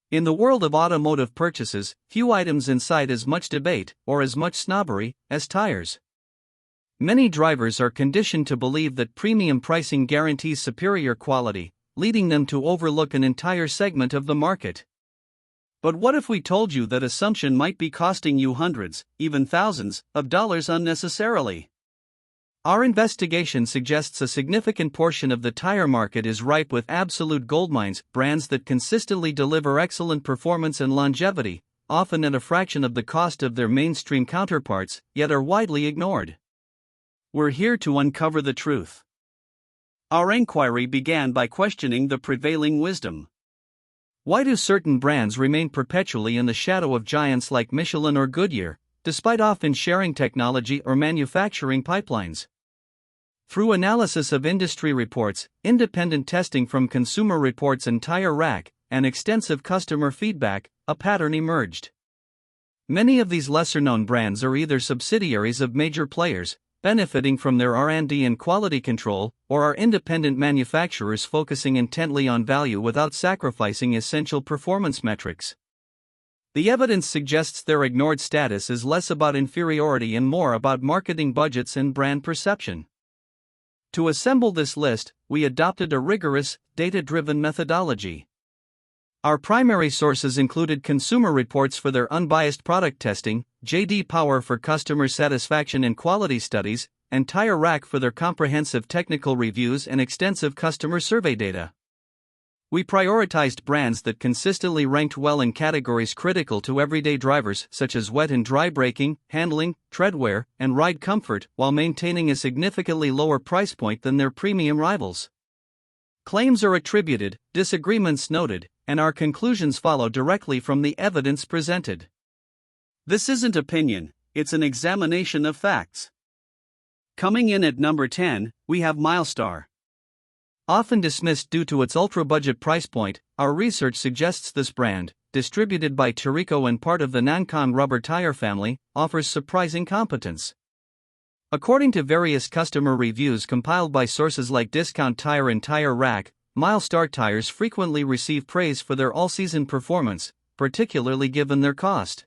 In the world of automotive purchases, few items incite as much debate, or as much snobbery, as tires. Many drivers are conditioned to believe that premium pricing guarantees superior quality, leading them to overlook an entire segment of the market. But what if we told you that assumption might be costing you hundreds, even thousands, of dollars unnecessarily? Our investigation suggests a significant portion of the tire market is ripe with absolute goldmines, brands that consistently deliver excellent performance and longevity, often at a fraction of the cost of their mainstream counterparts, yet are widely ignored. We're here to uncover the truth. Our inquiry began by questioning the prevailing wisdom. Why do certain brands remain perpetually in the shadow of giants like Michelin or Goodyear, despite often sharing technology or manufacturing pipelines? Through analysis of industry reports, independent testing from Consumer Reports and Tire Rack, and extensive customer feedback, a pattern emerged. Many of these lesser-known brands are either subsidiaries of major players, benefiting from their R&D and quality control, or are independent manufacturers focusing intently on value without sacrificing essential performance metrics. The evidence suggests their ignored status is less about inferiority and more about marketing budgets and brand perception. To assemble this list, we adopted a rigorous, data-driven methodology. Our primary sources included Consumer Reports for their unbiased product testing, J.D. Power for customer satisfaction and quality studies, and Tire Rack for their comprehensive technical reviews and extensive customer survey data. We prioritized brands that consistently ranked well in categories critical to everyday drivers such as wet and dry braking, handling, treadwear, and ride comfort, while maintaining a significantly lower price point than their premium rivals. Claims are attributed, disagreements noted, and our conclusions follow directly from the evidence presented. This isn't opinion, it's an examination of facts. Coming in at number 10, we have Milestar. Often dismissed due to its ultra-budget price point, our research suggests this brand, distributed by Tirico and part of the Nancon rubber tire family, offers surprising competence. According to various customer reviews compiled by sources like Discount Tire and Tire Rack, Milestar tires frequently receive praise for their all-season performance, particularly given their cost.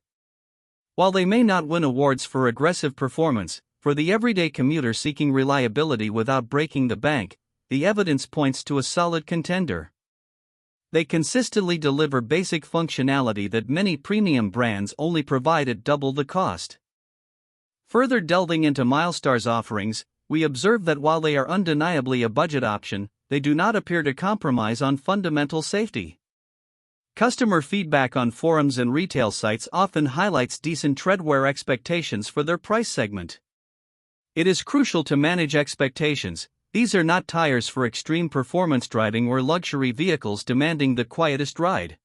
While they may not win awards for aggressive performance, for the everyday commuter seeking reliability without breaking the bank, the evidence points to a solid contender. They consistently deliver basic functionality that many premium brands only provide at double the cost. Further delving into Milestar's offerings, we observe that while they are undeniably a budget option, they do not appear to compromise on fundamental safety. Customer feedback on forums and retail sites often highlights decent treadwear expectations for their price segment. It is crucial to manage expectations. These are not tires for extreme performance driving or luxury vehicles demanding the quietest ride.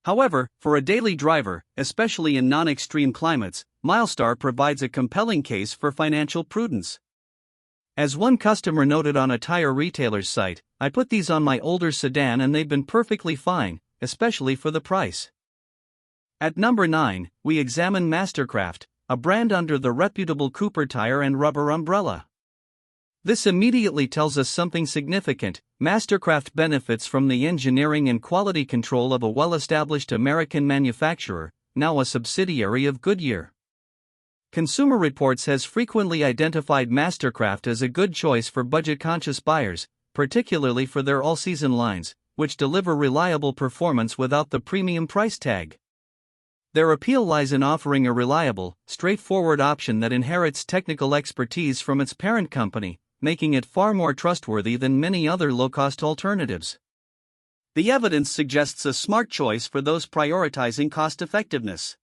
However, for a daily driver, especially in non-extreme climates, Milestar provides a compelling case for financial prudence. As one customer noted on a tire retailer's site, "I put these on my older sedan and they've been perfectly fine, especially for the price." At number 9, we examine Mastercraft, a brand under the reputable Cooper tire and rubber umbrella. This immediately tells us something significant. Mastercraft benefits from the engineering and quality control of a well-established American manufacturer, now a subsidiary of Goodyear. Consumer Reports has frequently identified Mastercraft as a good choice for budget-conscious buyers, particularly for their all-season lines, which deliver reliable performance without the premium price tag. Their appeal lies in offering a reliable, straightforward option that inherits technical expertise from its parent company, making it far more trustworthy than many other low-cost alternatives. The evidence suggests a smart choice for those prioritizing cost-effectiveness.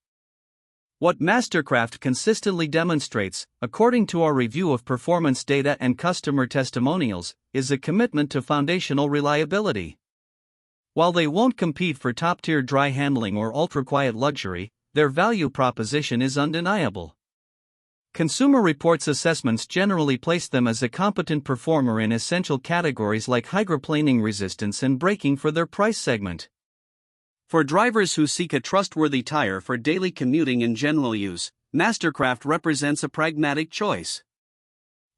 What Mastercraft consistently demonstrates, according to our review of performance data and customer testimonials, is a commitment to foundational reliability. While they won't compete for top-tier dry handling or ultra-quiet luxury, their value proposition is undeniable. Consumer Reports assessments generally place them as a competent performer in essential categories like hydroplaning resistance and braking for their price segment. For drivers who seek a trustworthy tire for daily commuting and general use, Mastercraft represents a pragmatic choice.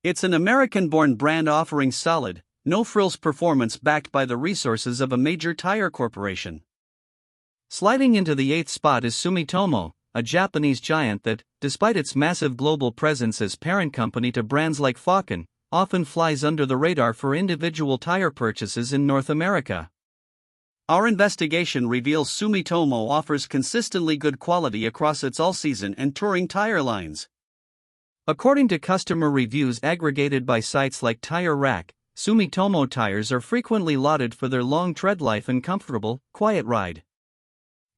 It's an American-born brand offering solid, no-frills performance backed by the resources of a major tire corporation. Sliding into the 8th spot is Sumitomo, a Japanese giant that, despite its massive global presence as parent company to brands like Falken, often flies under the radar for individual tire purchases in North America. Our investigation reveals Sumitomo offers consistently good quality across its all-season and touring tire lines. According to customer reviews aggregated by sites like Tire Rack, Sumitomo tires are frequently lauded for their long tread life and comfortable, quiet ride.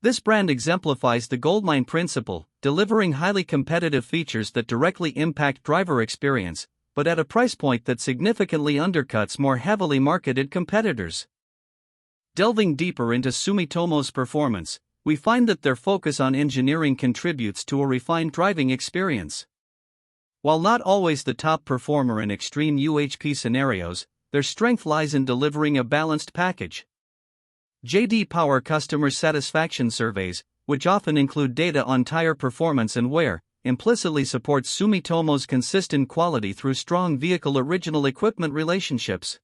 This brand exemplifies the goldmine principle, delivering highly competitive features that directly impact driver experience, but at a price point that significantly undercuts more heavily marketed competitors. Delving deeper into Sumitomo's performance, we find that their focus on engineering contributes to a refined driving experience. While not always the top performer in extreme UHP scenarios, their strength lies in delivering a balanced package. J.D. Power customer satisfaction surveys, which often include data on tire performance and wear, implicitly support Sumitomo's consistent quality through strong vehicle original equipment relationships.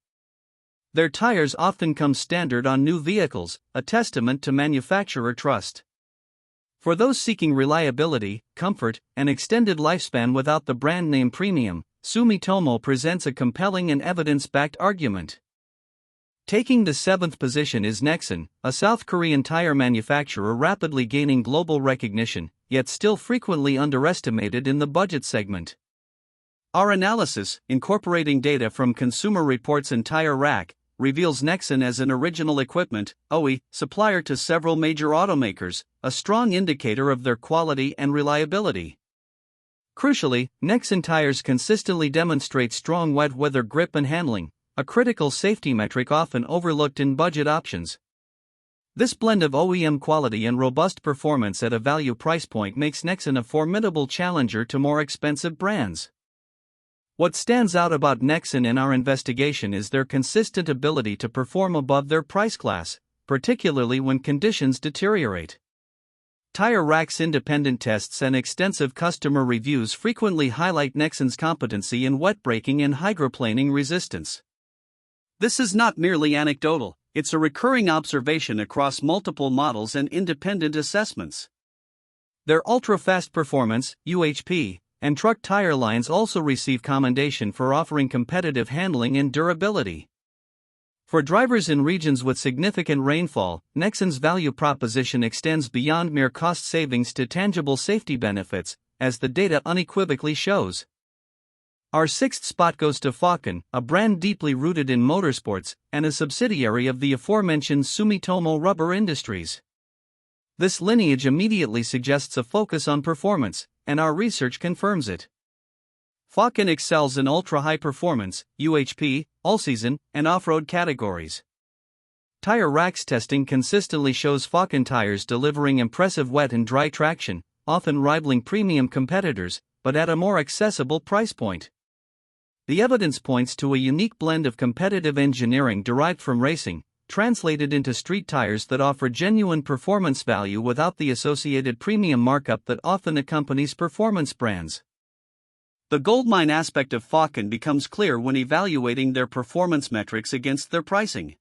Their tires often come standard on new vehicles, a testament to manufacturer trust. For those seeking reliability, comfort, and extended lifespan without the brand name premium, Sumitomo presents a compelling and evidence-backed argument. Taking the 7th position is Nexen, a South Korean tire manufacturer rapidly gaining global recognition, yet still frequently underestimated in the budget segment. Our analysis, incorporating data from Consumer Reports and Tire Rack, reveals Nexen as an original equipment (OE) supplier to several major automakers, a strong indicator of their quality and reliability. Crucially, Nexen tires consistently demonstrate strong wet weather grip and handling, a critical safety metric often overlooked in budget options. This blend of OEM quality and robust performance at a value price point makes Nexen a formidable challenger to more expensive brands. What stands out about Nexen in our investigation is their consistent ability to perform above their price class, particularly when conditions deteriorate. Tire Rack's independent tests and extensive customer reviews frequently highlight Nexen's competency in wet braking and hydroplaning resistance. This is not merely anecdotal, it's a recurring observation across multiple models and independent assessments. Their ultra-fast performance, UHP, and truck tire lines also receive commendation for offering competitive handling and durability. For drivers in regions with significant rainfall, Nexen's value proposition extends beyond mere cost savings to tangible safety benefits, as the data unequivocally shows. Our 6th spot goes to Falken, a brand deeply rooted in motorsports and a subsidiary of the aforementioned Sumitomo Rubber Industries. This lineage immediately suggests a focus on performance, and our research confirms it. Falken excels in ultra-high performance, UHP, all-season, and off-road categories. Tire Rack's testing consistently shows Falken tires delivering impressive wet and dry traction, often rivaling premium competitors, but at a more accessible price point. The evidence points to a unique blend of competitive engineering derived from racing, translated into street tires that offer genuine performance value without the associated premium markup that often accompanies performance brands. The goldmine aspect of Falken becomes clear when evaluating their performance metrics against their pricing.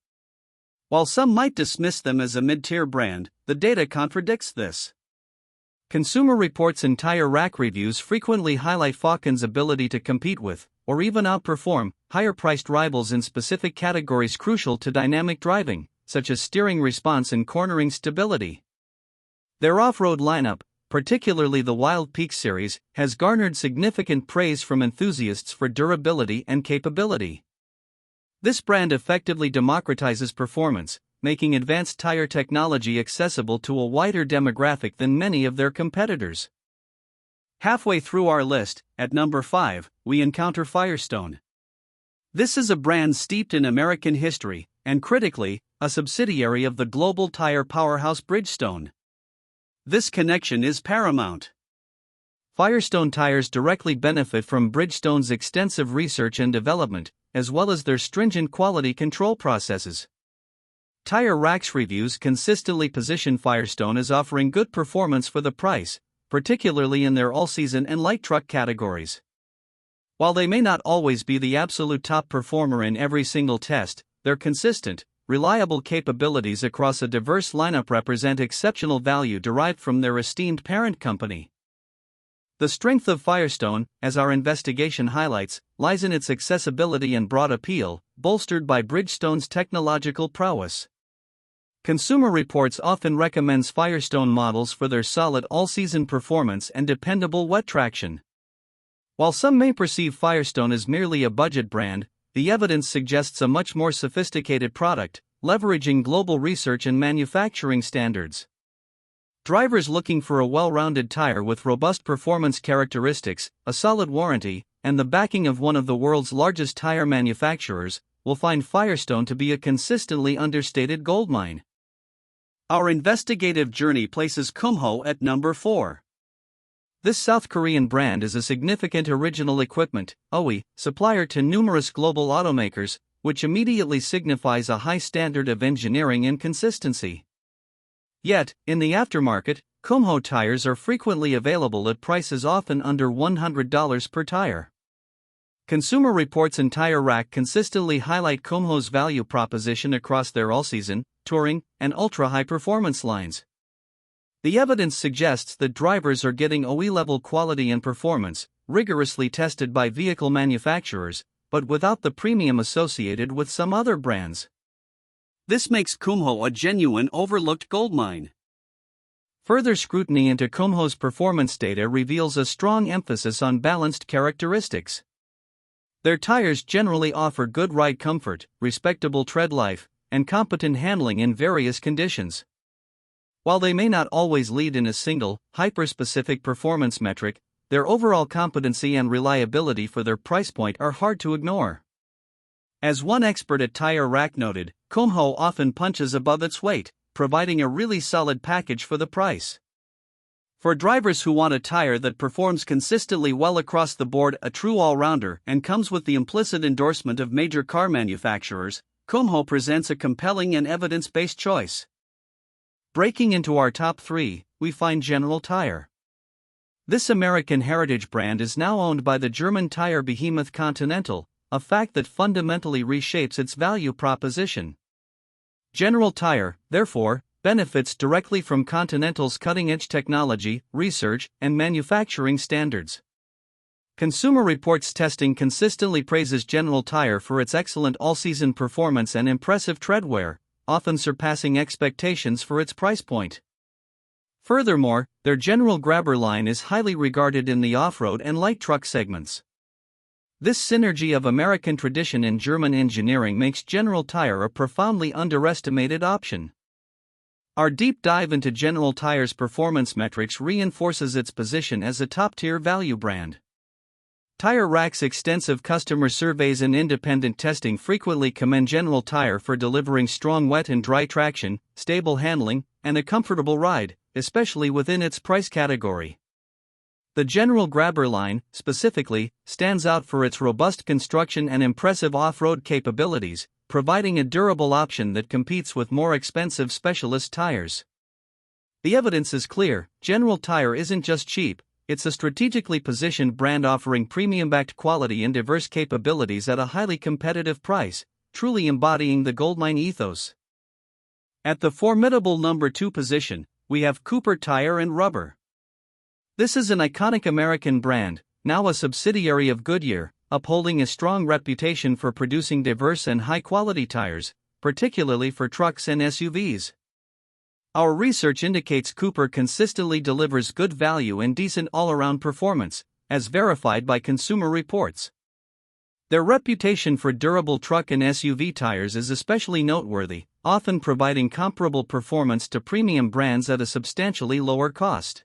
While some might dismiss them as a mid-tier brand, the data contradicts this. Consumer Reports and Tire Rack reviews frequently highlight Falken's ability to compete with, or even outperform, higher-priced rivals in specific categories crucial to dynamic driving, such as steering response and cornering stability. Their off-road lineup, particularly the Wild Peak series, has garnered significant praise from enthusiasts for durability and capability. This brand effectively democratizes performance, making advanced tire technology accessible to a wider demographic than many of their competitors. Halfway through our list, at number 5, we encounter Firestone. This is a brand steeped in American history, and critically, a subsidiary of the global tire powerhouse Bridgestone. This connection is paramount. Firestone tires directly benefit from Bridgestone's extensive research and development, as well as their stringent quality control processes. Tire Rack's reviews consistently position Firestone as offering good performance for the price, particularly in their all-season and light truck categories. While they may not always be the absolute top performer in every single test, their consistent, reliable capabilities across a diverse lineup represent exceptional value derived from their esteemed parent company. The strength of Firestone, as our investigation highlights, lies in its accessibility and broad appeal, bolstered by Bridgestone's technological prowess. Consumer Reports often recommends Firestone models for their solid all-season performance and dependable wet traction. While some may perceive Firestone as merely a budget brand, the evidence suggests a much more sophisticated product, leveraging global research and manufacturing standards. Drivers looking for a well-rounded tire with robust performance characteristics, a solid warranty, and the backing of one of the world's largest tire manufacturers will find Firestone to be a consistently understated goldmine. Our investigative journey places Kumho at number 4. This South Korean brand is a significant original equipment (OE) supplier to numerous global automakers, which immediately signifies a high standard of engineering and consistency. Yet, in the aftermarket, Kumho tires are frequently available at prices often under $100 per tire. Consumer Reports and Tire Rack consistently highlight Kumho's value proposition across their all-season, touring, and ultra-high performance lines. The evidence suggests that drivers are getting OE-level quality and performance, rigorously tested by vehicle manufacturers, but without the premium associated with some other brands. This makes Kumho a genuine overlooked goldmine. Further scrutiny into Kumho's performance data reveals a strong emphasis on balanced characteristics. Their tires generally offer good ride comfort, respectable tread life, and competent handling in various conditions. While they may not always lead in a single, hyper-specific performance metric, their overall competency and reliability for their price point are hard to ignore. As one expert at Tire Rack noted, Kumho often punches above its weight, providing a really solid package for the price. For drivers who want a tire that performs consistently well across the board, a true all-rounder, and comes with the implicit endorsement of major car manufacturers, Kumho presents a compelling and evidence-based choice. Breaking into our top 3, we find General Tire. This American heritage brand is now owned by the German tire behemoth Continental, a fact that fundamentally reshapes its value proposition. General Tire, therefore, benefits directly from Continental's cutting-edge technology, research, and manufacturing standards. Consumer Reports testing consistently praises General Tire for its excellent all-season performance and impressive treadwear, often surpassing expectations for its price point. Furthermore, their General Grabber line is highly regarded in the off-road and light truck segments. This synergy of American tradition and German engineering makes General Tire a profoundly underestimated option. Our deep dive into General Tire's performance metrics reinforces its position as a top-tier value brand. Tire Rack's extensive customer surveys and independent testing frequently commend General Tire for delivering strong wet and dry traction, stable handling, and a comfortable ride, especially within its price category. The General Grabber line, specifically, stands out for its robust construction and impressive off-road capabilities, providing a durable option that competes with more expensive specialist tires. The evidence is clear: General Tire isn't just cheap, it's a strategically positioned brand offering premium-backed quality and diverse capabilities at a highly competitive price, truly embodying the goldmine ethos. At the formidable number 2 position, we have Cooper Tire and Rubber. This is an iconic American brand, now a subsidiary of Goodyear, upholding a strong reputation for producing diverse and high-quality tires, particularly for trucks and SUVs. Our research indicates Cooper consistently delivers good value and decent all-around performance, as verified by Consumer Reports. Their reputation for durable truck and SUV tires is especially noteworthy, often providing comparable performance to premium brands at a substantially lower cost.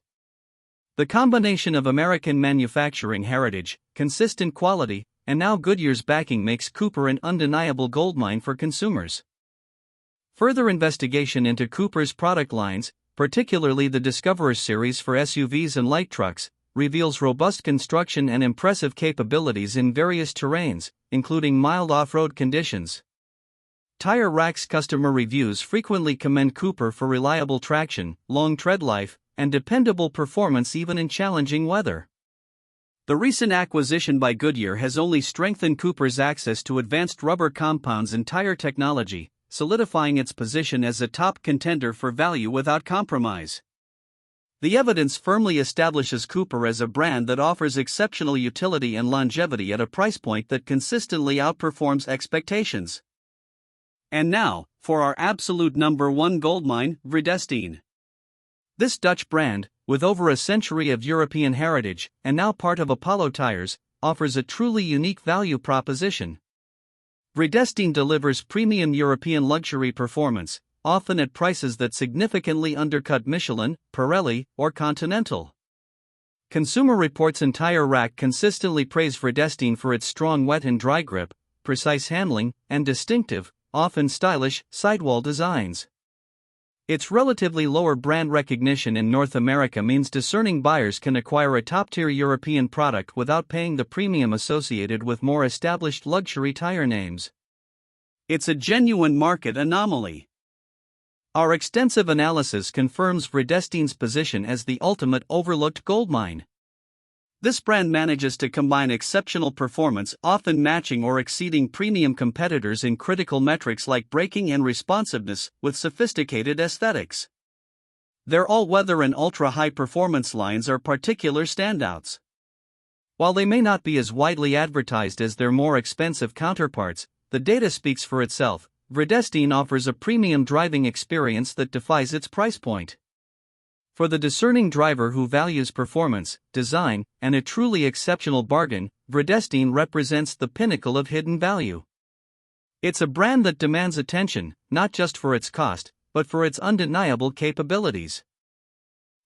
The combination of American manufacturing heritage, consistent quality, and now Goodyear's backing makes Cooper an undeniable goldmine for consumers. Further investigation into Cooper's product lines, particularly the Discoverer series for SUVs and light trucks, reveals robust construction and impressive capabilities in various terrains, including mild off-road conditions. Tire Rack's customer reviews frequently commend Cooper for reliable traction, long tread life, and dependable performance even in challenging weather. The recent acquisition by Goodyear has only strengthened Cooper's access to advanced rubber compounds and tire technology, solidifying its position as a top contender for value without compromise. The evidence firmly establishes Cooper as a brand that offers exceptional utility and longevity at a price point that consistently outperforms expectations. And now, for our absolute number one goldmine, Vredestein. This Dutch brand, with over a century of European heritage, and now part of Apollo Tires, offers a truly unique value proposition. Vredestein delivers premium European luxury performance, often at prices that significantly undercut Michelin, Pirelli, or Continental. Consumer Reports and Tire Rack consistently praise Vredestein for its strong wet and dry grip, precise handling, and distinctive, often stylish, sidewall designs. Its relatively lower brand recognition in North America means discerning buyers can acquire a top-tier European product without paying the premium associated with more established luxury tire names. It's a genuine market anomaly. Our extensive analysis confirms Vredestein's position as the ultimate overlooked goldmine. This brand manages to combine exceptional performance, often matching or exceeding premium competitors in critical metrics like braking and responsiveness, with sophisticated aesthetics. Their all-weather and ultra-high performance lines are particular standouts. While they may not be as widely advertised as their more expensive counterparts, the data speaks for itself. Vredestein offers a premium driving experience that defies its price point. For the discerning driver who values performance, design, and a truly exceptional bargain, Vredestein represents the pinnacle of hidden value. It's a brand that demands attention, not just for its cost, but for its undeniable capabilities.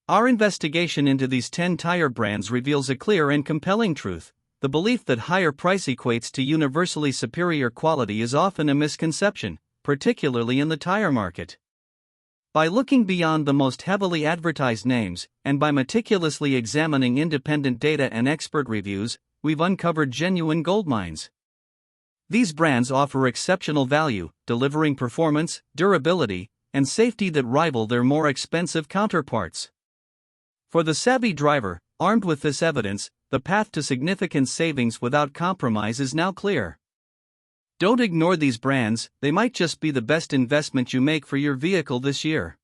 Our investigation into these 10 tire brands reveals a clear and compelling truth. The belief that higher price equates to universally superior quality is often a misconception, particularly in the tire market. By looking beyond the most heavily advertised names, and by meticulously examining independent data and expert reviews, we've uncovered genuine goldmines. These brands offer exceptional value, delivering performance, durability, and safety that rival their more expensive counterparts. For the savvy driver, armed with this evidence, the path to significant savings without compromise is now clear. Don't ignore these brands, they might just be the best investment you make for your vehicle this year.